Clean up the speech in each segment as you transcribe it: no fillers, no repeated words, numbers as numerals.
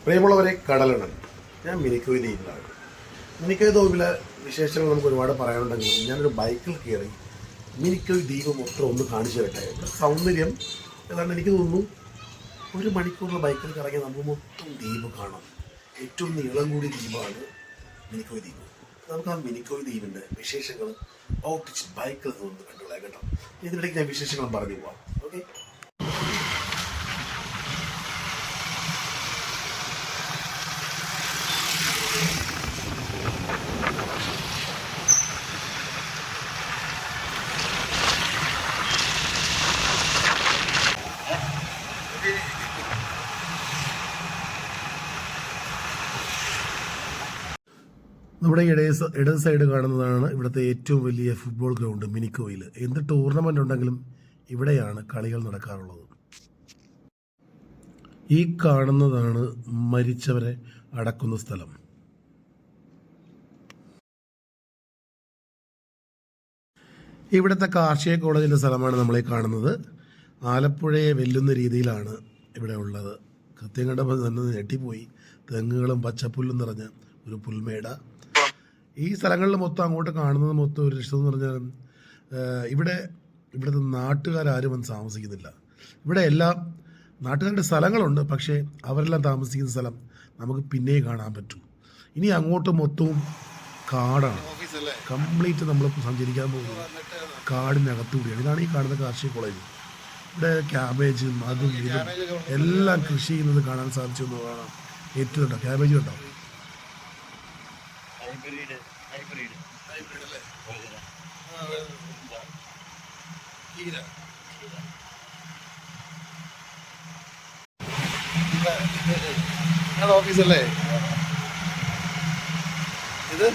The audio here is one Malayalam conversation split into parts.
പ്രിയമുള്ളവരെ, കടലുണ്ട്. ഞാൻ മിനിക്കോയ് ദ്വീപിലാണ്. മിനിക്കോയ് ദ്വീപിലെ വിശേഷങ്ങൾ നമുക്ക് ഒരുപാട് പറയാനുണ്ടെങ്കിലും ഞാനൊരു ബൈക്കിൽ കയറി മിനിക്കോയ് ദ്വീപ് മൊത്തം ഒന്ന് കാണിച്ചു തരട്ടെ. ഇവിടെ സൗന്ദര്യം ഏതാണ്ട് എനിക്ക് തോന്നുന്നു 1 മണിക്കൂറിൽ ബൈക്കിൽ കറങ്ങി നമുക്ക് മൊത്തം ദ്വീപ് കാണാം. ഏറ്റവും നീളം കൂടിയ ദ്വീപാണ് മിനിക്കോയ് ദ്വീപ്. നമുക്ക് ആ മിനിക്കോയ് ദ്വീപിൻ്റെ വിശേഷങ്ങൾ ഓട്ടിച്ച് ബൈക്കിൽ നിന്ന് കണ്ടുകൊള്ളാം കേട്ടോ. ഇതിനിടയ്ക്ക് ഞാൻ വിശേഷങ്ങൾ പറഞ്ഞു പോവാം. ഓക്കെ. നമ്മുടെ ഇടത് സൈഡ് കാണുന്നതാണ് ഇവിടുത്തെ ഏറ്റവും വലിയ ഫുട്ബോൾ ഗ്രൗണ്ട് മിനിക്കോയിൽ. എന്ത് ടൂർണമെൻ്റ് ഉണ്ടെങ്കിലും ഇവിടെയാണ് കളികൾ നടക്കാറുള്ളത്. ഈ കാണുന്നതാണ് മരിച്ചവരെ അടക്കുന്ന സ്ഥലം. ഇവിടുത്തെ കാർഷിക കോളേജിൻ്റെ സ്ഥലമാണ് നമ്മളീ കാണുന്നത്. ആലപ്പുഴയെ വെല്ലുന്ന രീതിയിലാണ് ഇവിടെ ഉള്ളത്. കൃത്യം കണ്ടപ്പോൾ തന്നെ ഞെട്ടിപ്പോയി. തെങ്ങുകളും പച്ചപ്പുല്ലും നിറഞ്ഞ ഒരു പുൽമേട. ഈ സ്ഥലങ്ങളിൽ മൊത്തം അങ്ങോട്ട് കാണുന്നത് മൊത്തം ഒരു രസം എന്ന് പറഞ്ഞാൽ ഇവിടുത്തെ നാട്ടുകാരും വന്ന് താമസിക്കുന്നില്ല. ഇവിടെ എല്ലാം നാട്ടുകാരുടെ സ്ഥലങ്ങളുണ്ട്, പക്ഷേ അവരെല്ലാം താമസിക്കുന്ന സ്ഥലം നമുക്ക് പിന്നെയും കാണാൻ പറ്റൂ. ഇനി അങ്ങോട്ട് മൊത്തവും കാടാണ്. കംപ്ലീറ്റ് നമ്മൾ സഞ്ചരിക്കാൻ പോകുന്നത് കാടിനകത്തുകൂടിയാണ്. ഇതാണ് ഈ കാണുന്ന കാർഷിക കോളേജ്. ഇവിടെ ക്യാബേജും അതും ഇതും എല്ലാം കൃഷി ചെയ്യുന്നത് കാണാൻ സാധിച്ചു എന്നുള്ളതാണ്. ഏറ്റവും ഉണ്ടോ ക്യാബേജ് ഉണ്ടോ? ഓഫീസല്ലേ ഇത്?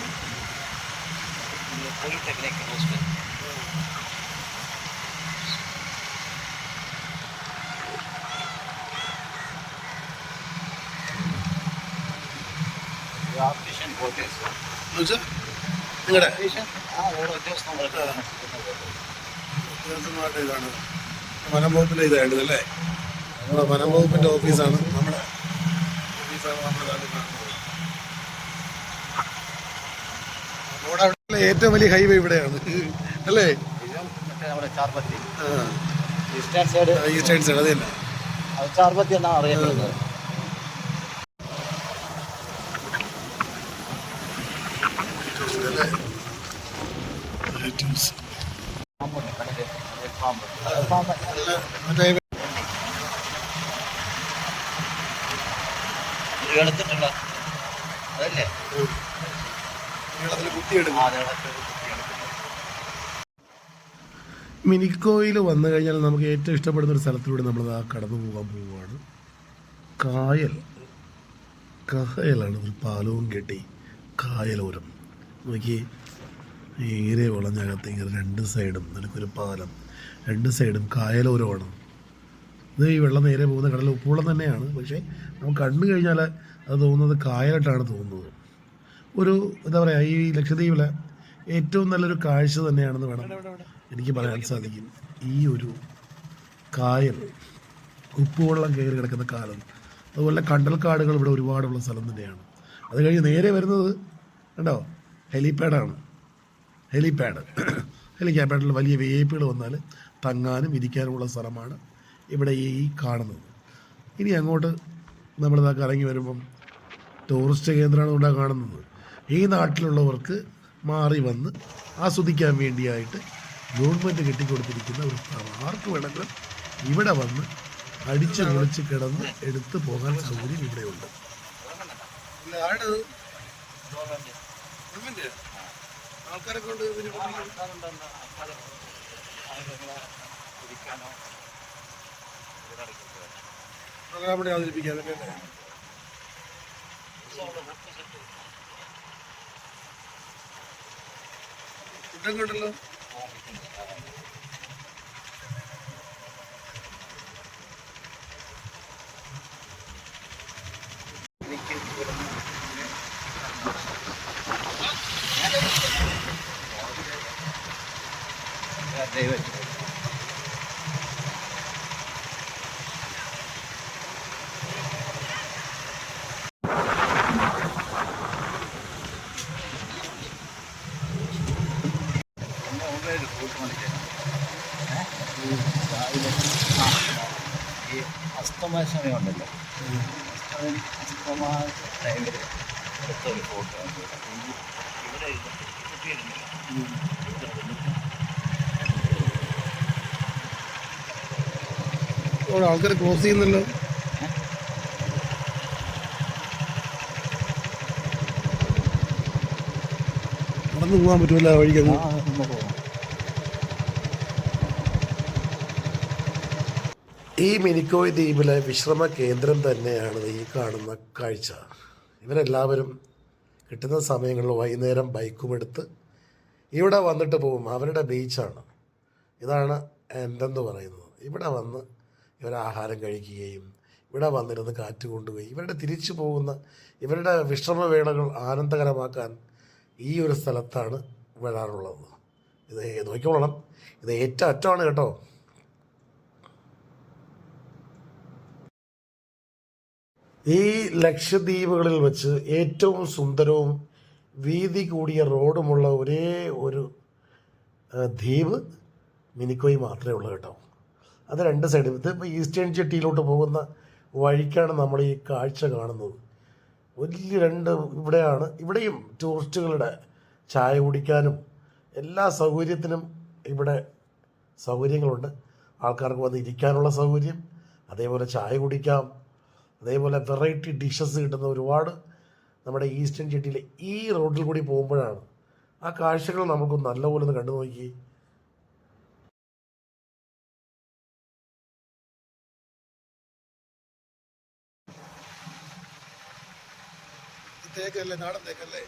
നിങ്ങളുടെ ഇതാണ് വനംവകുപ്പിൻ്റെ ഇതായിട്ടല്ലേ? നമ്മുടെ വനംവകുപ്പിൻ്റെ ഓഫീസാണ് നമ്മുടെ ഏറ്റവും വലിയ ഹൈവേ ഇവിടെയാണ് അല്ലേ? ഈസ്റ്റേൺ സൈഡ് അത് തന്നെ ചാർപത്തി എന്നാണ് അറിയപ്പെടുന്നത്. മിനിക്കോയിൽ വന്നു കഴിഞ്ഞാൽ നമുക്ക് ഏറ്റവും ഇഷ്ടപ്പെടുന്ന ഒരു സ്ഥലത്തിലൂടെ നമ്മൾ കടന്നു പോകാൻ പോവുകയാണ്. കായലാണ്. ഒരു പാലവും കെട്ടി കായലോരം നോക്കി നേരെ വളഞ്ഞകത്ത് ഇങ്ങനെ 2 സൈഡും നിനക്കൊരു പാലം, 2 സൈഡും കായലോരമാണ്. ഇത് ഈ വെള്ളം നേരെ പോകുന്ന കടൽ ഉപ്പുവെള്ളം തന്നെയാണ്, പക്ഷേ നമുക്ക് കണ്ടു കഴിഞ്ഞാൽ അത് തോന്നുന്നത് കായലായിട്ടാണ് തോന്നുന്നത്. ഒരു എന്താ പറയുക, ഈ ലക്ഷദ്വീപിലെ ഏറ്റവും നല്ലൊരു കാഴ്ച തന്നെയാണെന്ന് വേണം എനിക്ക് പറയാൻ സാധിക്കും. ഈ ഒരു കായൽ, ഉപ്പുവെള്ളം കയറി കിടക്കുന്ന കാലം, അതുപോലെ കണ്ടൽക്കാടുകൾ ഇവിടെ ഒരുപാടുള്ള സ്ഥലം തന്നെയാണ്. അത് കഴിഞ്ഞ് നേരെ വരുന്നത് കണ്ടോ ഹെലിപ്പാഡാണ്. ഹെലിപ്പാഡിൽ വലിയ VIP വന്നാൽ തങ്ങാനും ഇരിക്കാനുമുള്ള സ്ഥലമാണ് ഇവിടെ ഈ കാണുന്നത്. ഇനി അങ്ങോട്ട് നമ്മളിതൊക്കെ ഇറങ്ങി വരുമ്പം ടൂറിസ്റ്റ് കേന്ദ്രമാണ് ഇവിടെ കാണുന്നത്. ഈ നാട്ടിലുള്ളവർക്ക് മാറി വന്ന് ആസ്വദിക്കാൻ വേണ്ടിയായിട്ട് ഗവൺമെൻറ് കെട്ടിക്കൊടുത്തിരിക്കുന്ന ഒരു സ്ഥലം. ആർക്ക് വേണമെങ്കിലും ഇവിടെ വന്ന് അടിച്ച് പൊളിച്ച് കിടന്ന് എടുത്ത് പോകാൻ സൗകര്യം ഇവിടെയുണ്ട്. ആൾക്കാരൊക്കെ കൊണ്ട് പ്രോഗ്രാം ഇവിടെ അവതരിപ്പിക്കാനൊക്കെ ഫുഡൊക്കെ ഉണ്ടല്ലോ. അസ്തമയ സമയമുണ്ടല്ലോ, അസ്തമയ ടൈമിൽ എടുത്തൊരു ഫോട്ടോ ഇവിടെ ആൾക്കാർ ക്രോസ് ചെയ്യുന്നല്ലോ. നടന്നു പോകാൻ പറ്റൂല വഴിക്ക്. ഈ മിനിക്കോയ് ദ്വീപിലെ വിശ്രമ കേന്ദ്രം തന്നെയാണ് ഈ കാണുന്ന കാഴ്ച. ഇവരെല്ലാവരും കിട്ടുന്ന സമയങ്ങളിൽ വൈകുന്നേരം ബൈക്കുമെടുത്ത് ഇവിടെ വന്നിട്ട് പോകും. അവരുടെ ബീച്ചാണ്. ഇതാണ് എന്തെന്ന് പറയുന്നത്. ഇവിടെ വന്ന് ഇവർ ആഹാരം കഴിക്കുകയും ഇവിടെ വന്നിരുന്ന് കാറ്റ് കൊണ്ടുപോയി ഇവരുടെ തിരിച്ചു പോകുന്ന ഇവരുടെ വിശ്രമവേളകൾ ആനന്ദകരമാക്കാൻ ഈ ഒരു സ്ഥലത്താണ് വരാറുള്ളത്. ഇത് നോക്കിക്കോളണം, ഇത് ഏറ്റവും അറ്റമാണ് കേട്ടോ. ഈ ലക്ഷദ്വീപുകളിൽ വെച്ച് ഏറ്റവും സുന്ദരവും വീതി കൂടിയ റോഡുമുള്ള ഒരേ ഒരു ദ്വീപ് മിനിക്കോയ് മാത്രമേ ഉള്ളൂ കേട്ടോ. അത് രണ്ട് സൈഡും. ഇതിപ്പോൾ ഈസ്റ്റേൺ ജെട്ടിയിലോട്ട് പോകുന്ന വഴിക്കാണ് നമ്മൾ ഈ കാഴ്ച കാണുന്നത്. വലിയ ഇവിടെയാണ്. ഇവിടെയും ടൂറിസ്റ്റുകളുടെ ചായ കുടിക്കാനും എല്ലാ സൗകര്യത്തിനും ഇവിടെ സൗകര്യങ്ങളുണ്ട്. ആൾക്കാർക്ക് വന്ന് ഇരിക്കാനുള്ള സൗകര്യം, അതേപോലെ ചായ കുടിക്കാം, അതേപോലെ വെറൈറ്റി ഡിഷസ് കിട്ടുന്ന ഒരുപാട് നമ്മുടെ ഈസ്റ്റേൺ ജെട്ടിയിലെ ഈ റോഡിൽ കൂടി പോകുമ്പോഴാണ് ആ കാഴ്ചകൾ നമുക്ക് നല്ലപോലെ ഒന്ന് കണ്ടു നോക്കി. തേക്കല്ലേ, നാടൻ തേക്കല്ലേ.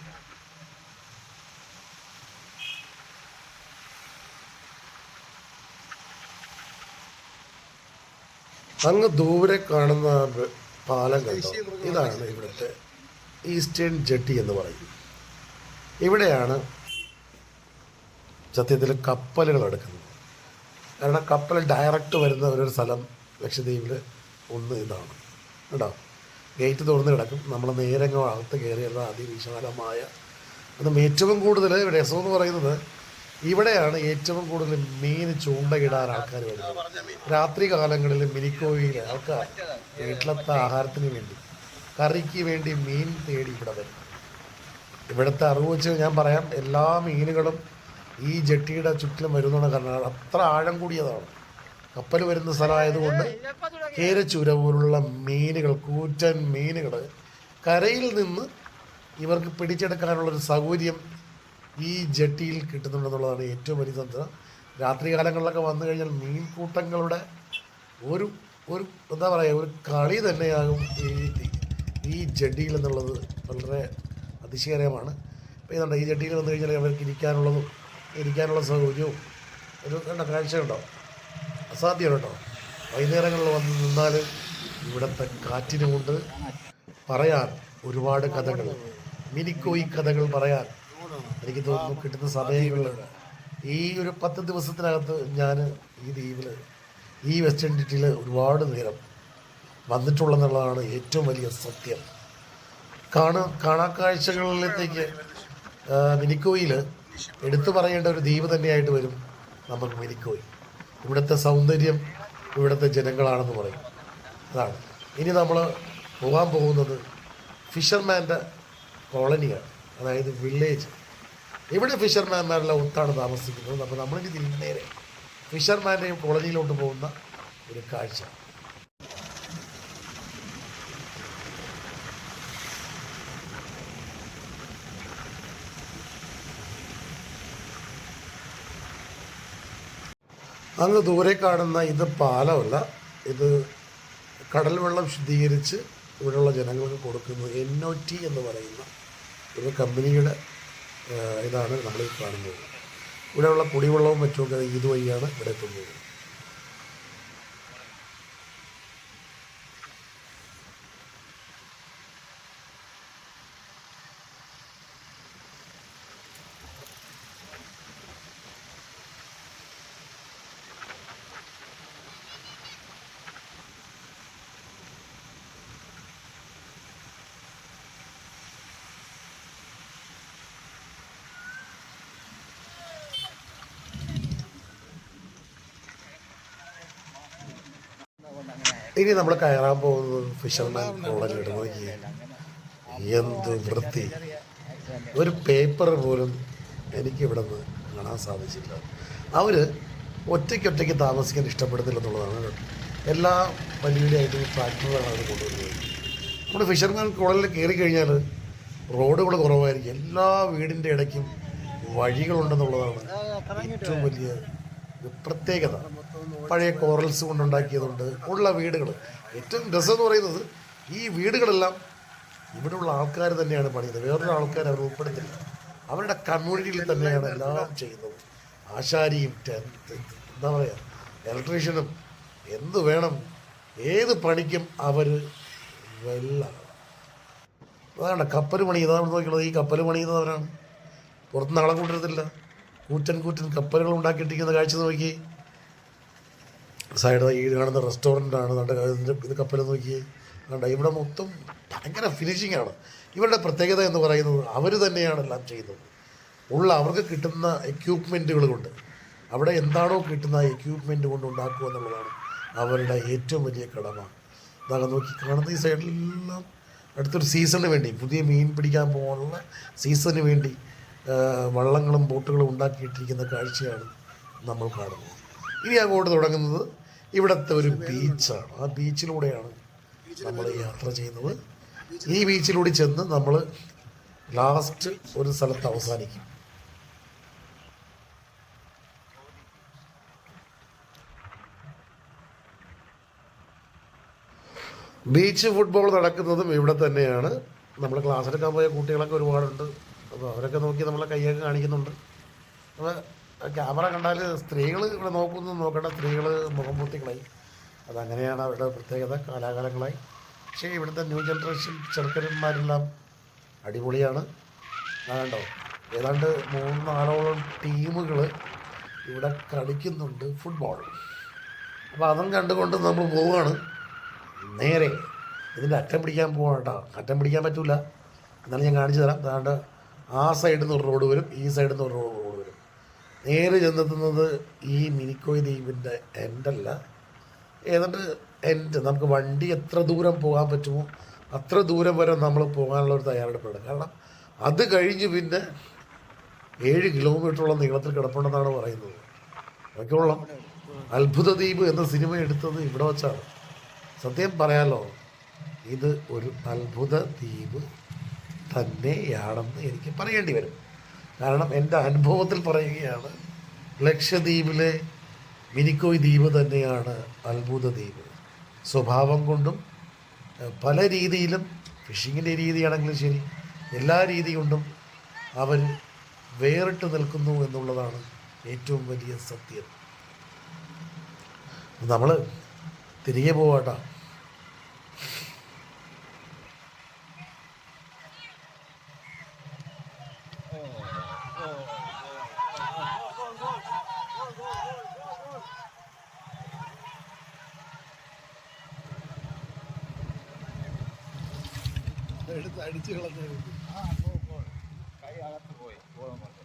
അങ്ങ് ദൂരെ കാണുന്ന പാലം കണ്ടോ, ഇതാണ് ഇവിടുത്തെ ഈസ്റ്റേൺ ജെട്ടി എന്ന് പറയും. ഇവിടെയാണ് സത്യത്തിൽ കപ്പലുകൾ എടുക്കുന്നത്. കാരണം കപ്പൽ ഡയറക്റ്റ് വരുന്ന ഒരു സ്ഥലം ലക്ഷദ്വീപിൽ ഒന്ന് ഇതാണ് കേട്ടോ. ഗേറ്റ് തുറന്ന് കിടക്കും. നമ്മൾ നേരങ്ങോ അകത്ത് കയറിയുള്ള അതിവിശാലമായ അതും ഏറ്റവും കൂടുതൽ രസമെന്ന് പറയുന്നത് ഇവിടെയാണ് ഏറ്റവും കൂടുതൽ മീൻ ചൂണ്ടയിടാൻ ആൾക്കാർ വരുന്നത്. രാത്രി കാലങ്ങളിൽ മിനിക്കോയിൽ ആൾക്കാർ വീട്ടിലത്തെ ആഹാരത്തിന് വേണ്ടി കറിക്ക് വേണ്ടി മീൻ തേടി ഇവിടെ വരും. ഇവിടുത്തെ അറിവ് വെച്ച് ഞാൻ പറയാം, എല്ലാ മീനുകളും ഈ ജെട്ടിയുടെ ചുറ്റിലും വരുന്നതാണ്. കാരണം അത്ര ആഴം കൂടിയതാണ്. കപ്പൽ വരുന്ന സ്ഥലമായതുകൊണ്ട് കേരച്ചൂര പോലുള്ള മീനുകൾ, കൂറ്റൻ മീനുകൾ കരയിൽ നിന്ന് ഇവർക്ക് പിടിച്ചെടുക്കാനുള്ളൊരു സൗകര്യം ഈ ജെട്ടിയിൽ കിട്ടുന്നുണ്ടെന്നുള്ളതാണ് ഏറ്റവും വലിയ തന്ത്രം. രാത്രി കാലങ്ങളിലൊക്കെ വന്നു കഴിഞ്ഞാൽ മീൻകൂട്ടങ്ങളുടെ ഒരു ഒരു എന്താ പറയുക, ഒരു കളി തന്നെയാകും ഈ ജെട്ടിയിൽ എന്നുള്ളത് വളരെ അതിശയകരമാണ്. അപ്പോൾ ഇതുണ്ട്, ഈ ജെട്ടിയിൽ വന്നു കഴിഞ്ഞാൽ അവർക്ക് ഇരിക്കാനുള്ള സൗകര്യവും ഒരു കാഴ്ച ഉണ്ടോ, അസാധ്യം കേട്ടോ. വൈകുന്നേരങ്ങളിൽ വന്ന് നിന്നാൽ ഇവിടുത്തെ കാറ്റിനുമുണ്ട് പറയാൻ ഒരുപാട് കഥകൾ, മിനിക്കോയ് കഥകൾ പറയാൻ എനിക്ക് തോന്നുന്നു കിട്ടുന്ന സമയങ്ങളിൽ. ഈ ഒരു 10 ദിവസത്തിനകത്ത് ഞാൻ ഈ ദ്വീപിൽ ഈ വെസ്റ്റേൺ ജെട്ടിയിൽ ഒരുപാട് നേരം വന്നിട്ടുള്ളതെന്നുള്ളതാണ് ഏറ്റവും വലിയ സത്യം. കാണാക്കാഴ്ചകളിലേക്ക് മിനിക്കോയിൽ എടുത്തു പറയേണ്ട ഒരു ദ്വീപ് തന്നെയായിട്ട് വരും നമുക്ക് മിനിക്കോയ്. ഇവിടുത്തെ സൗന്ദര്യം ഇവിടുത്തെ ജനങ്ങളാണെന്ന് പറയും. അതാണ്. ഇനി നമ്മൾ പോകാൻ പോകുന്നത് ഫിഷർമാൻ്റെ കോളനിയാണ്, അതായത് വില്ലേജ്. ഇവിടെ ഫിഷർമാൻമാരെല്ലാം ഒത്താണ് താമസിക്കുന്നത്. അപ്പോൾ നമ്മളിനി തിരിഞ്ഞ് നേരെ ഫിഷർമാൻ്റെ കോളനിയിലോട്ട് പോകുന്ന ഒരു കാഴ്ച. അങ്ങ് ദൂരെ കാണുന്ന ഇത് പാലമല്ല, ഇത് കടൽ വെള്ളം ശുദ്ധീകരിച്ച് ഇവിടെയുള്ള ജനങ്ങൾക്ക് കൊടുക്കുന്നത് NOT എന്ന് പറയുന്ന ഒരു കമ്പനിയുടെ ഇതാണ് നമ്മൾ കാണുന്നത്. ഇവിടെയുള്ള കുടിവെള്ളവും മറ്റുമൊക്കെ ഇതുവഴിയാണ് ഇവിടെ എത്തുന്നത്. ഇനി നമ്മൾ കയറാൻ പോകുന്നത് ഫിഷർമാൻ കോളനിയുടെ നോക്കി എന്ത് വൃത്തി. ഒരു പേപ്പർ പോലും എനിക്കിവിടെ നിന്ന് കാണാൻ സാധിച്ചില്ല. അവർ ഒറ്റയ്ക്കൊറ്റയ്ക്ക് താമസിക്കാൻ ഇഷ്ടപ്പെടുന്നില്ലെന്നുള്ളതാണ്. എല്ലാ വലിയ വലിയ ട്രാക്ടറുകളാണ് അവർ കൊണ്ടുവരുന്നത്. നമ്മുടെ ഫിഷർമാൻ കോളനിയിൽ കയറി കഴിഞ്ഞാൽ റോഡുകൾ കുറവായിരിക്കും. എല്ലാ വീടിൻ്റെ ഇടയ്ക്കും വഴികളുണ്ടെന്നുള്ളതാണ് ഏറ്റവും വലിയ പ്രത്യേകത. പഴയ കോറൽസ് കൊണ്ടുണ്ടാക്കിയതുകൊണ്ട് ഉള്ള വീടുകൾ. ഏറ്റവും രസം എന്ന് പറയുന്നത് ഈ വീടുകളെല്ലാം ഇവിടെയുള്ള ആൾക്കാർ തന്നെയാണ് പണിയുന്നത്. വേറൊരു ആൾക്കാർ അവർ ഉൾപ്പെടുത്തില്ല. അവരുടെ കമ്മ്യൂണിറ്റിയിൽ തന്നെയാണ് എല്ലാം ചെയ്യുന്നത്. ആശാരിയും എന്താ പറയുക, ഇലക്ട്രീഷ്യനും എന്ത് വേണം, ഏത് പണിക്കും അവർ അതാണ് കപ്പൽ പണി. ഇതാണ് നോക്കിയുള്ളത്. ഈ കപ്പൽ പണിയുന്നവരാണ്. പുറത്തുനിന്ന് ആളെ കൊണ്ടുവരത്തില്ല. കൂറ്റൻ കപ്പലുകൾ ഉണ്ടാക്കിയിട്ടിരിക്കുന്ന കാഴ്ച നോക്കി. സൈഡ് ഈ കാണുന്ന റെസ്റ്റോറൻ്റാണ്. ഇത് കപ്പൽ നോക്കി കണ്ട. ഇവിടെ മൊത്തം ഭയങ്കര ഫിനിഷിംഗ് ആണ്. ഇവരുടെ പ്രത്യേകത എന്ന് പറയുന്നത് അവർ തന്നെയാണ് എല്ലാം ചെയ്യുന്നത്. അവർക്ക് കിട്ടുന്ന എക്യൂപ്മെൻറ്റുകൾ കൊണ്ട്, അവിടെ എന്താണോ കിട്ടുന്ന ആ എക്യൂപ്മെൻറ്റ് കൊണ്ട് ഉണ്ടാക്കുക എന്നുള്ളതാണ് അവരുടെ ഏറ്റവും വലിയ കടമ. അതാണ് നോക്കി കാണുന്ന ഈ സൈഡിലെല്ലാം അടുത്തൊരു സീസണിന് വേണ്ടി, പുതിയ മീൻ പിടിക്കാൻ പോകാനുള്ള സീസണിന് വേണ്ടി വള്ളങ്ങളും ബോട്ടുകളും ഉണ്ടാക്കിയിട്ടിരിക്കുന്ന കാഴ്ചയാണ് നമ്മൾ കാണുന്നത്. ഇനി അങ്ങോട്ട് തുടങ്ങുന്നത് ഇവിടുത്തെ ഒരു ബീച്ചാണ്. ആ ബീച്ചിലൂടെയാണ് നമ്മൾ യാത്ര ചെയ്യുന്നത്. ഈ ബീച്ചിലൂടെ ചെന്ന് നമ്മൾ ലാസ്റ്റ് ഒരു സ്ഥലത്ത് അവസാനിക്കും. ബീച്ച് ഫുട്ബോൾ നടക്കുന്നതും ഇവിടെ തന്നെയാണ്. നമ്മൾ ക്ലാസ്സിലെടുക്കാൻ പോയ കുട്ടികളൊക്കെ ഒരുപാടുണ്ട്. അപ്പോൾ അവരൊക്കെ നോക്കി നമ്മളെ കൈയൊക്കെ കാണിക്കുന്നുണ്ട്. അപ്പോൾ ക്യാമറ കണ്ടാൽ സ്ത്രീകൾ ഇവിടെ നോക്കേണ്ട, സ്ത്രീകൾ മുഖം പൊത്തിക്കളായി. അതങ്ങനെയാണ് അവരുടെ പ്രത്യേകത കാലാകാലങ്ങളായി. പക്ഷേ ഇവിടുത്തെ ന്യൂ ജനറേഷൻ ചെറുക്കന്മാരെല്ലാം അടിപൊളിയാണ്. കണ്ടോ, ഏതാണ്ട് 3-4 ടീമുകൾ ഇവിടെ കളിക്കുന്നുണ്ട് ഫുട്ബോൾ. അപ്പോൾ അതും കണ്ടുകൊണ്ട് നമ്മൾ പോവുകയാണ് നേരെ. ഇതിൻ്റെ അറ്റം പിടിക്കാൻ പോവാണ് കേട്ടോ. അറ്റം പിടിക്കാൻ പറ്റില്ല, എന്നാലും ഞാൻ കാണിച്ചു തരാം. അതാണ്ട് ആ സൈഡിൽ നിന്ന് ഒരു റോഡ് വരും, ഈ സൈഡിൽ നിന്ന് ഒരു റോഡ് വരും. നേരെ ചെന്നെത്തുന്നത് ഈ മിനിക്കോയ് ദ്വീപിൻ്റെ എൻഡല്ല, ഏതാണ്ട് എൻഡ്. നമുക്ക് വണ്ടി എത്ര ദൂരം പോകാൻ പറ്റുമോ അത്ര ദൂരം വരെ നമ്മൾ പോകാനുള്ള ഒരു തയ്യാറെടുപ്പാണ്. കാരണം അത് കഴിഞ്ഞ് പിന്നെ 7 കിലോമീറ്ററോളം നീളത്തിൽ കിടപ്പുണ്ടെന്നാണ് പറയുന്നത്. ഒക്കെയുള്ള അത്ഭുത ദ്വീപ് എന്ന സിനിമ എടുത്തത് ഇവിടെ വച്ചാണ്. സത്യം പറയാലോ, ഇത് ഒരു അത്ഭുത ദ്വീപ് തന്നെയാണെന്ന് എനിക്ക് പറയേണ്ടി വരും. കാരണം എൻ്റെ അനുഭവത്തിൽ പറയുകയാണ്, ലക്ഷദ്വീപിലെ മിനിക്കോയ് ദ്വീപ് തന്നെയാണ് അത്ഭുത ദ്വീപ്. സ്വഭാവം കൊണ്ടും പല രീതിയിലും, ഫിഷിങ്ങിൻ്റെ രീതിയാണെങ്കിലും ശരി, എല്ലാ രീതി കൊണ്ടും അവർ വേറിട്ട് നിൽക്കുന്നു എന്നുള്ളതാണ് ഏറ്റവും വലിയ സത്യം. നമ്മൾ തിരികെ പോവാട്ടോ. അടിച്ചു കളഞ്ഞു കൈ അകത്ത് പോയി പോകാൻ കൊണ്ട്.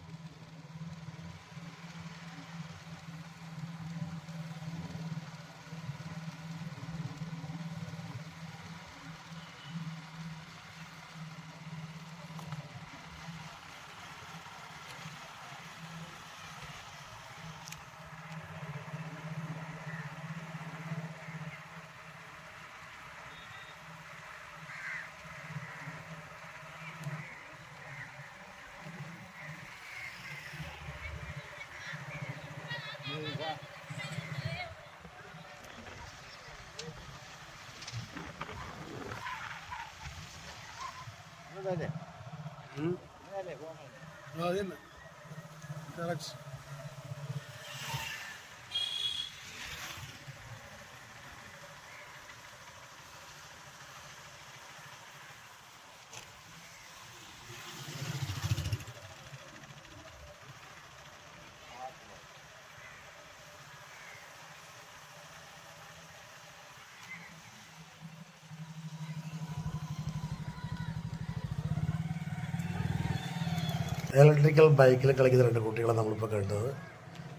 ഇലക്ട്രിക്കൽ ബൈക്കിൽ കളിക്കുന്ന 2 കുട്ടികളെ നമ്മളിപ്പോൾ കണ്ടത്.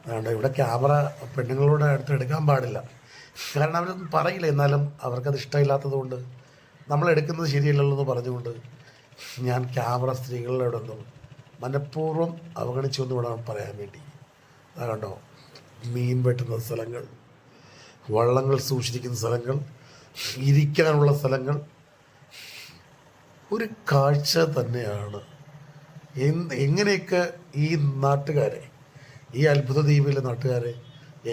അതുകൊണ്ട് ഇവിടെ ക്യാമറ പെണ്ണുങ്ങളോട് അടുത്ത് എടുക്കാൻ പാടില്ല. കാരണം അവരൊന്നും പറയില്ല, എന്നാലും അവർക്കത് ഇഷ്ടമില്ലാത്തത് കൊണ്ട് നമ്മൾ എടുക്കുന്നത് ശരിയല്ലല്ലോ എന്ന് പറഞ്ഞുകൊണ്ട് ഞാൻ ക്യാമറ സ്ത്രീകളുടെ അവിടെ ഒന്നും മനഃപൂർവ്വം അവഗണിച്ചു എന്ന് വേണം പറയാൻ വേണ്ടി. അത് കണ്ടോ, മീൻ വെട്ടുന്ന സ്ഥലങ്ങൾ, വള്ളങ്ങൾ സൂക്ഷിച്ചിരിക്കുന്ന സ്ഥലങ്ങൾ, ഇരിക്കാനുള്ള സ്ഥലങ്ങൾ, ഒരു കാഴ്ച തന്നെയാണ്. എങ്ങനെയൊക്കെ ഈ നാട്ടുകാരെ, ഈ അത്ഭുത ദ്വീപിലെ നാട്ടുകാരെ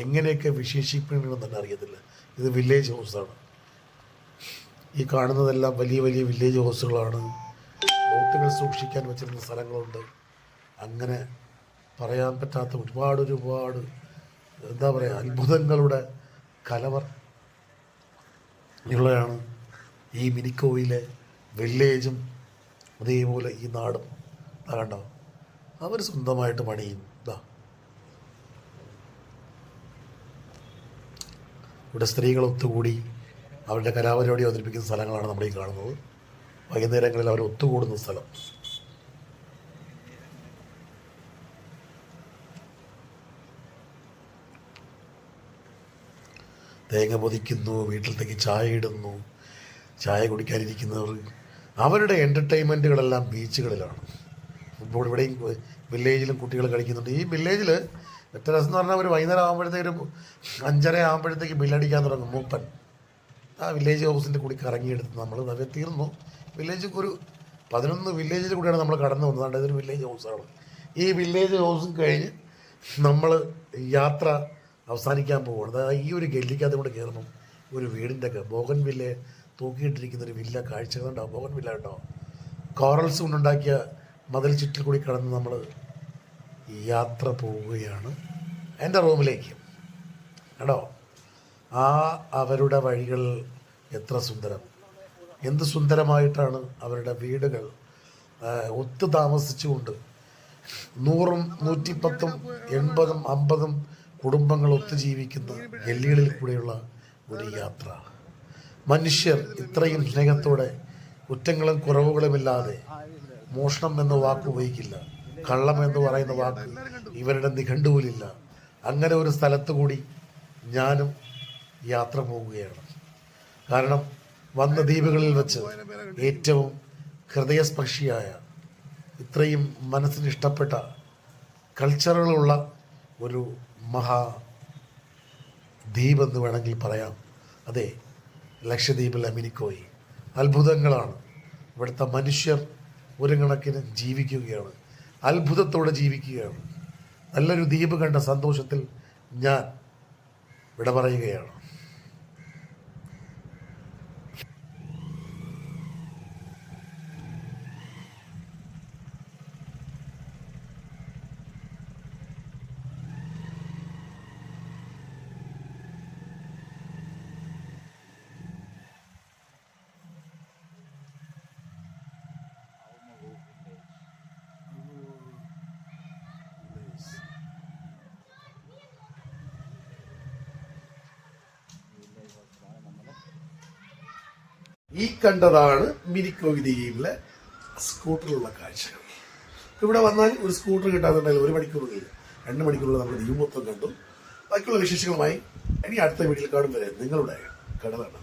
എങ്ങനെയൊക്കെ വിശേഷിപ്പിക്കണമെന്ന് തന്നെ അറിയത്തില്ല. ഇത് വില്ലേജ് ഹൗസാണ്. ഈ കാണുന്നതെല്ലാം വലിയ വലിയ വില്ലേജ് ഹൗസുകളാണ്. ബോട്ടുകൾ സൂക്ഷിക്കാൻ വെച്ചിരുന്ന സ്ഥലങ്ങളുണ്ട്. അങ്ങനെ പറയാൻ പറ്റാത്ത ഒരുപാട് എന്താ പറയുക, അത്ഭുതങ്ങളുടെ കലവർ ഉള്ളതാണ് ഈ മിനിക്കോയിലെ വില്ലേജും അതേപോലെ ഈ നാടും. കണ്ടോ, അവർ സ്വന്തമായിട്ട് പണിയും. ഇവിടെ സ്ത്രീകൾ ഒത്തുകൂടി അവരുടെ കലാപരിപാടി അവതരിപ്പിക്കുന്ന സ്ഥലങ്ങളാണ് നമ്മൾ ഈ കാണുന്നത്. വൈകുന്നേരങ്ങളിൽ അവർ ഒത്തുകൂടുന്ന സ്ഥലം. തേങ്ങ പൊതിക്കുന്നു, വീട്ടിലത്തേക്ക് ചായ ഇടുന്നു, ചായ കുടിക്കാനിരിക്കുന്നവർ. അവരുടെ എൻ്റർടൈൻമെൻറ്റുകളെല്ലാം ബീച്ചുകളിലാണ്. ഫുട്ബോൾ ഇവിടെയും വില്ലേജിലും കുട്ടികൾ കളിക്കുന്നുണ്ട്. ഈ വില്ലേജിൽ ഒറ്റ രസം എന്ന് പറഞ്ഞാൽ ഒരു വൈകുന്നേരം ആകുമ്പോഴത്തേക്കും 5:30 ആകുമ്പോഴത്തേക്ക് ബില്ലടിക്കാൻ തുടങ്ങും മൂപ്പൻ. ആ വില്ലേജ് ഹൗസിൻ്റെ കൂടി കറങ്ങിയെടുത്ത് നമ്മൾ അത് തീർന്നു. വില്ലേജ് ഒരു 11 വില്ലേജിൽ കൂടിയാണ് നമ്മൾ കടന്നു വന്നത്. ഇതൊരു വില്ലേജ് ഹൗസാണ്. ഈ വില്ലേജ് ഹൗസും കഴിഞ്ഞ് നമ്മൾ യാത്ര അവസാനിക്കാൻ പോവുകയാണ്. അതായത് ഈ ഒരു ഗല്ലിക്കകത്ത് കൂടെ കയറുമ്പം ഒരു വീടിൻ്റെ ഒക്കെ ബോഗൻ വില്ലെ തൂക്കിയിട്ടിരിക്കുന്ന ഒരു വില്ല കാഴ്ചകളുണ്ടാവും. ബോഗൻ വില്ല കേട്ടോ, കോറൽസ് കൊണ്ടുണ്ടാക്കിയ മതിൽ ചുറ്റിൽ കൂടി കടന്ന് നമ്മൾ യാത്ര പോവുകയാണ് എൻ്റെ റൂമിലേക്ക്. കേട്ടോ, അവരുടെ വഴികൾ എത്ര സുന്ദരം, എന്ത് സുന്ദരമായിട്ടാണ് അവരുടെ വീടുകൾ ഒത്തു താമസിച്ചുകൊണ്ട് 100ഉം 110ഉം 80ഉം 50ഉം കുടുംബങ്ങൾ ഒത്തുജീവിക്കുന്ന ഗല്ലികളിൽ കൂടെയുള്ള ഒരു യാത്ര. മനുഷ്യർ ഇത്രയും സ്നേഹത്തോടെ കുറ്റങ്ങളും കുറവുകളുമില്ലാതെ മോഷണം എന്ന വാക്ക് ഉപയോഗിക്കില്ല, കള്ളം എന്ന് പറയുന്ന വാക്ക് ഇവരുടെ നിഘണ്ടുവിലില്ല. അങ്ങനെ ഒരു സ്ഥലത്ത് കൂടി ഞാനും യാത്ര പോവുകയാണ്. കാരണം വന്ന ദ്വീപുകളിൽ വെച്ച് ഏറ്റവും ഹൃദയസ്പർശിയായ, ഇത്രയും മനസ്സിന് ഇഷ്ടപ്പെട്ട കൾച്ചറുകളുള്ള ഒരു ദ്വീപ് എന്ന് വേണമെങ്കിൽ പറയാം. അതെ, ലക്ഷദ്വീപിലെ മിനിക്കോയി. അത്ഭുതങ്ങളാണ്. ഇവിടുത്തെ മനുഷ്യർ ഒരു കണക്കിന് ജീവിക്കുകയാണ്, അത്ഭുതത്തോടെ ജീവിക്കുകയാണ്. നല്ലൊരു ദ്വീപ് കണ്ട സന്തോഷത്തിൽ ഞാൻ വിട പറയുകയാണ്. ഈ കണ്ടതാണ് മിനിക്കോയ് ദ്വീപിലെ സ്കൂട്ടറിലുള്ള കാഴ്ചകൾ. ഇവിടെ വന്നാൽ ഒരു സ്കൂട്ടർ കിട്ടാന്നുണ്ടെങ്കിൽ 1 മണിക്കൂറിൽ 2 മണിക്കൂറിൽ നമ്മൾ ദ്വീപ് മൊത്തം കണ്ടു. ബാക്കിയുള്ള വിശേഷങ്ങളുമായി ഇനി അടുത്ത വീട്ടിൽ കാണും വരെ നിങ്ങളുടെ കടലാണ്.